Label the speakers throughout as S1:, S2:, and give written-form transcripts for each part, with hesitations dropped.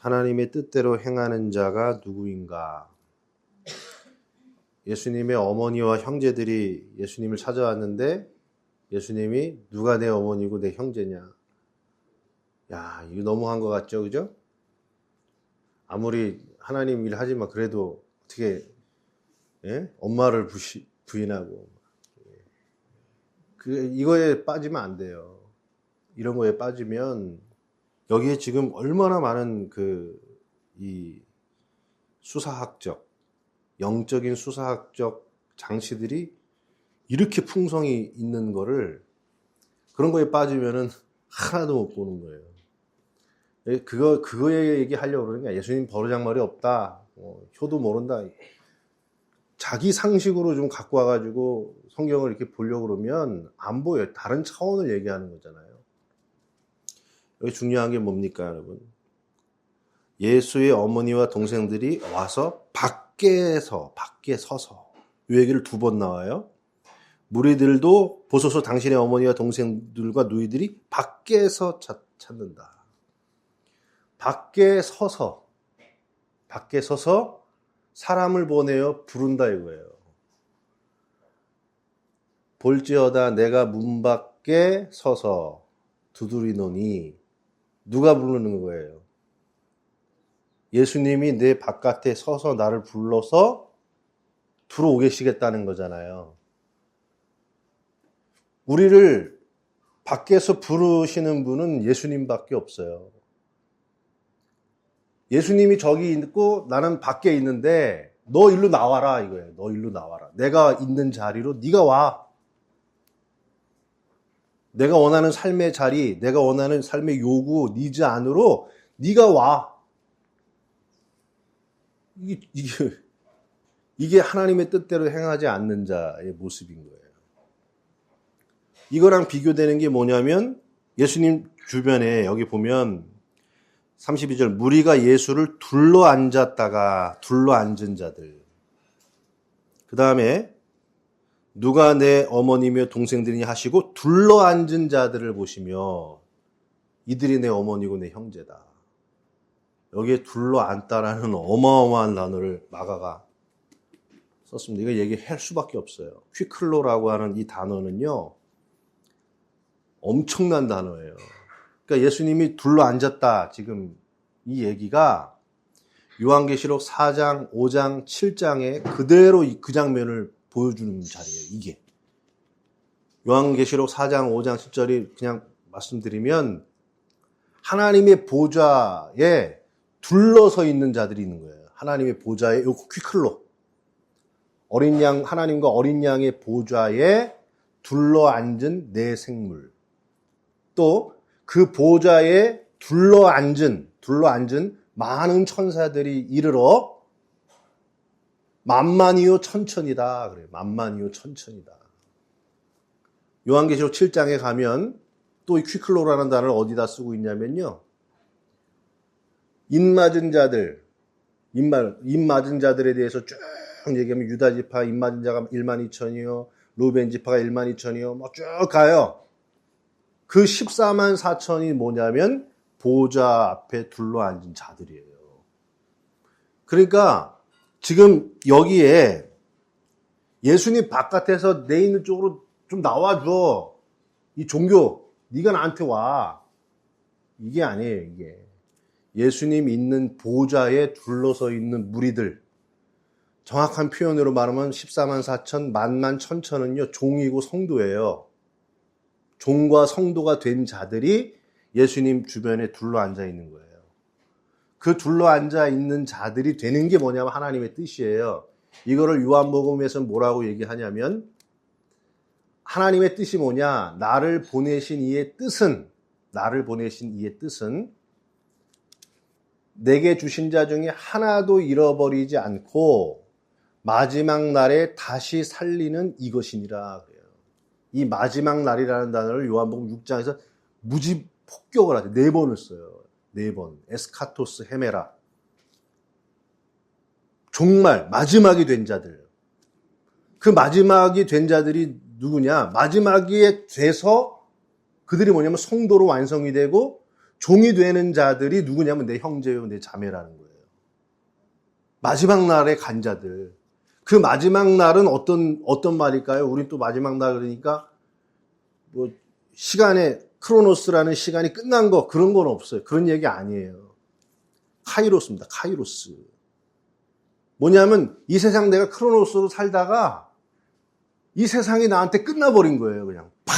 S1: 하나님의 뜻대로 행하는 자가 누구인가? 예수님의 어머니와 형제들이 예수님을 찾아왔는데 예수님이 누가 내 어머니고 내 형제냐? 야, 이거 너무한 것 같죠, 그죠? 아무리 하나님 일 하지만 그래도 어떻게 엄마를 부인하고 이거에 빠지면 안 돼요. 이런 거에 빠지면 여기에 지금 얼마나 많은 이 수사학적, 영적인 수사학적 장치들이 이렇게 풍성이 있는 거를 그런 거에 빠지면은 하나도 못 보는 거예요. 그거에 얘기하려고 그러니까 예수님 버르장머리 없다, 효도 모른다. 자기 상식으로 좀 갖고 와가지고 성경을 이렇게 보려고 그러면 안 보여요. 다른 차원을 얘기하는 거잖아요. 여기 중요한 게 뭡니까, 여러분? 예수의 어머니와 동생들이 와서 밖에 서서 이 얘기를 2번 나와요. 무리들도 보소서 당신의 어머니와 동생들과 누이들이 밖에서 찾는다. 밖에 서서 사람을 보내어 부른다 이거예요. 볼지어다 내가 문 밖에 서서 두드리노니. 누가 부르는 거예요? 예수님이 내 바깥에 서서 나를 불러서 들어오 계시겠다는 거잖아요. 우리를 밖에서 부르시는 분은 예수님밖에 없어요. 예수님이 저기 있고 나는 밖에 있는데 너 일로 나와라 이거예요. 너 일로 나와라. 내가 있는 자리로 네가 와. 내가 원하는 삶의 자리, 내가 원하는 삶의 요구, 니즈 안으로 네가 와. 이게 하나님의 뜻대로 행하지 않는 자의 모습인 거예요. 이거랑 비교되는 게 뭐냐면 예수님 주변에 여기 보면 32절 무리가 예수를 둘러앉은 자들. 그 다음에 누가 내 어머니며 동생들이니 하시고 둘러앉은 자들을 보시며 이들이 내 어머니고 내 형제다. 여기에 둘러앉다라는 어마어마한 단어를 마가가 썼습니다. 이거 얘기할 수밖에 없어요. 퀴클로라고 하는 이 단어는요. 엄청난 단어예요. 그러니까 예수님이 둘러앉았다. 지금 이 얘기가 요한계시록 4장, 5장, 7장에 그대로 그 장면을 보여주는 자리예요. 이게. 요한계시록 4장, 5장, 7절이 그냥 말씀드리면 하나님의 보좌에 둘러서 있는 자들이 있는 거예요. 하나님의 보좌에 요 퀴클로. 어린 양, 하나님과 어린 양의 보좌에 둘러앉은 네 생물. 또 그 보좌에 둘러앉은 많은 천사들이 이르러 만만이요 천천이다. 그래요. 만만이요 천천이다. 요한계시록 7장에 가면 또 이 퀴클로라는 단어를 어디다 쓰고 있냐면요. 입 맞은 자들에 대해서 쭉 얘기하면 유다 지파 입 맞은 자가 12,000이요. 루벤 지파가 12,000이요. 막 쭉 가요. 그 144,000이 뭐냐면 보좌 앞에 둘러앉은 자들이에요. 그러니까 지금 여기에 예수님 바깥에서 내 있는 쪽으로 좀 나와줘. 이 종교, 네가 나한테 와. 이게 아니에요, 이게. 예수님 있는 보좌에 둘러서 있는 무리들. 정확한 표현으로 말하면 144,000, 11,000,000은요, 종이고 성도예요. 종과 성도가 된 자들이 예수님 주변에 둘러앉아 있는 거예요. 그 둘러앉아 있는 자들이 되는 게 뭐냐면 하나님의 뜻이에요. 이거를 요한복음에서 뭐라고 얘기하냐면 하나님의 뜻이 뭐냐? 나를 보내신 이의 뜻은 내게 주신 자 중에 하나도 잃어버리지 않고 마지막 날에 다시 살리는 이것이니라 그래요. 이 마지막 날이라는 단어를 요한복음 6장에서 무지 폭격을 하죠. 4번을 써요. 4번. 에스카토스 헤메라. 정말 마지막이 된 자들. 그 마지막이 된 자들이 누구냐? 마지막이 돼서 그들이 뭐냐면 성도로 완성이 되고 종이 되는 자들이 누구냐면 내 형제요, 내 자매라는 거예요. 마지막 날에 간 자들. 그 마지막 날은 어떤 말일까요? 우린 또 마지막 날 그러니까 뭐 시간에 크로노스라는 시간이 끝난 거 그런 건 없어요. 그런 얘기 아니에요. 카이로스입니다. 카이로스. 뭐냐면 이 세상 내가 크로노스로 살다가 이 세상이 나한테 끝나버린 거예요. 그냥 팍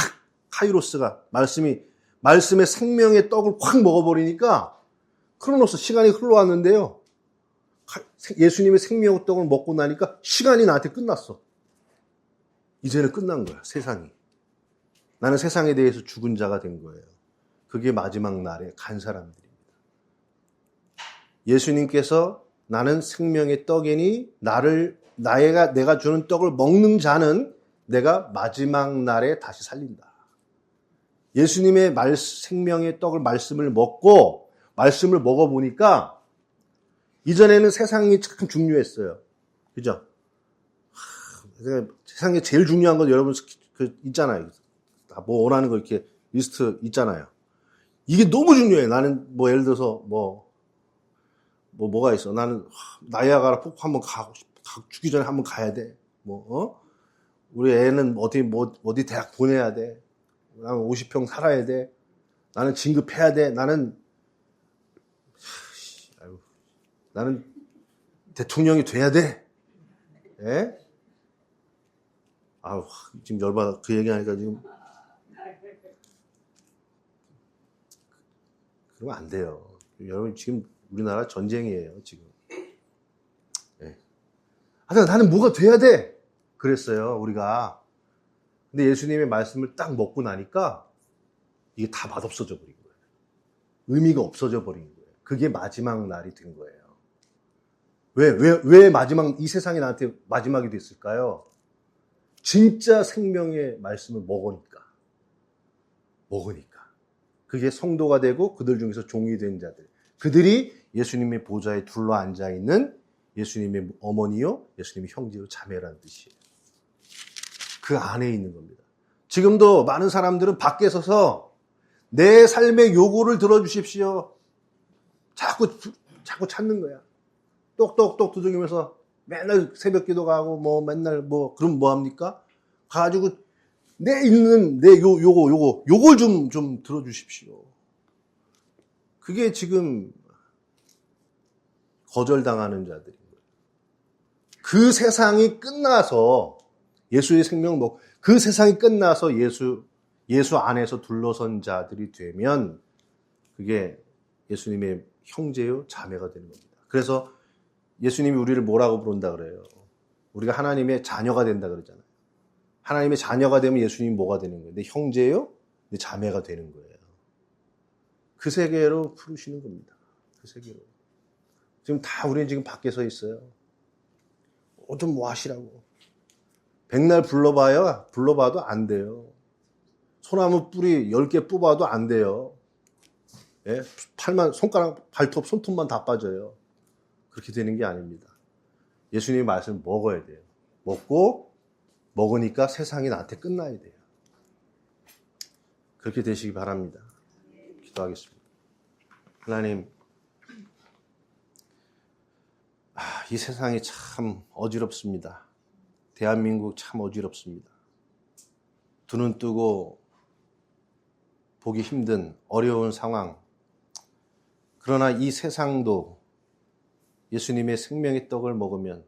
S1: 카이로스가 말씀의 생명의 떡을 확 먹어버리니까 크로노스 시간이 흘러왔는데요. 예수님의 생명의 떡을 먹고 나니까 시간이 나한테 끝났어. 이제는 끝난 거야. 세상이. 나는 세상에 대해서 죽은 자가 된 거예요. 그게 마지막 날에 간 사람들입니다. 예수님께서 나는 생명의 떡이니 내가 주는 떡을 먹는 자는 내가 마지막 날에 다시 살린다. 예수님의 생명의 떡을 말씀을 먹어보니까 이전에는 세상이 참 중요했어요. 그죠? 세상에 제일 중요한 건 여러분 있잖아요. 뭐 원하는 거 이렇게 리스트 있잖아요. 이게 너무 중요해. 나는 뭐 예를 들어서 뭐가 있어. 나는 나이아가라 폭포 한번 죽기 전에 한번 가야 돼. 우리 애는 어디 대학 보내야 돼. 나는 50평 살아야 돼. 나는 진급해야 돼. 나는 대통령이 돼야 돼. 예? 지금 열받아. 그 얘기하니까 지금. 그러면 안 돼요. 여러분, 지금 우리나라 전쟁이에요, 지금. 예. 하여튼 나는 뭐가 돼야 돼. 그랬어요, 우리가. 근데 예수님의 말씀을 딱 먹고 나니까 이게 다 맛없어져 버린 거예요. 의미가 없어져 버린 거예요. 그게 마지막 날이 된 거예요. 왜 이 세상이 나한테 마지막이 됐을까요? 진짜 생명의 말씀을 먹으니까. 그게 성도가 되고 그들 중에서 종이 된 자들. 그들이 예수님의 보좌에 둘러 앉아 있는 예수님의 어머니요, 예수님의 형제요, 자매라는 뜻이에요. 그 안에 있는 겁니다. 지금도 많은 사람들은 밖에 서서 내 삶의 요구를 들어주십시오. 자꾸 찾는 거야. 똑똑똑 두들기면서 맨날 새벽 기도 가고 맨날 그럼 뭐 합니까? 가가지고 내 요걸 좀 들어주십시오. 그게 지금 거절당하는 자들인 거예요. 그 세상이 끝나서 예수의 생명을 먹고 그 세상이 끝나서 예수 안에서 둘러선 자들이 되면 그게 예수님의 형제요 자매가 되는 겁니다. 그래서 예수님이 우리를 뭐라고 부른다 그래요? 우리가 하나님의 자녀가 된다 그러잖아요. 하나님의 자녀가 되면 예수님이 뭐가 되는 거예요? 내 형제요? 내 자매가 되는 거예요. 그 세계로 부르시는 겁니다. 그 세계로. 우리는 지금 밖에 서 있어요. 좀 뭐 하시라고. 백날 불러봐도 안 돼요. 소나무 뿌리 10개 뽑아도 안 돼요. 예? 발톱, 손톱만 다 빠져요. 그렇게 되는 게 아닙니다. 예수님의 말씀을 먹어야 돼요. 먹으니까 세상이 나한테 끝나야 돼요. 그렇게 되시기 바랍니다. 기도하겠습니다. 하나님, 이 세상이 참 어지럽습니다. 대한민국 참 어지럽습니다. 두 눈 뜨고 보기 힘든 어려운 상황. 그러나 이 세상도 예수님의 생명의 떡을 먹으면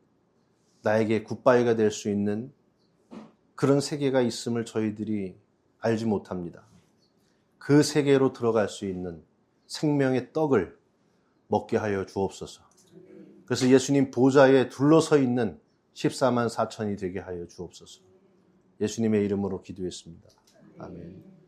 S1: 나에게 굿바이가 될 수 있는 그런 세계가 있음을 저희들이 알지 못합니다. 그 세계로 들어갈 수 있는 생명의 떡을 먹게 하여 주옵소서. 그래서 예수님 보좌에 둘러서 있는 14만 4천이 되게 하여 주옵소서. 예수님의 이름으로 기도했습니다. 아멘.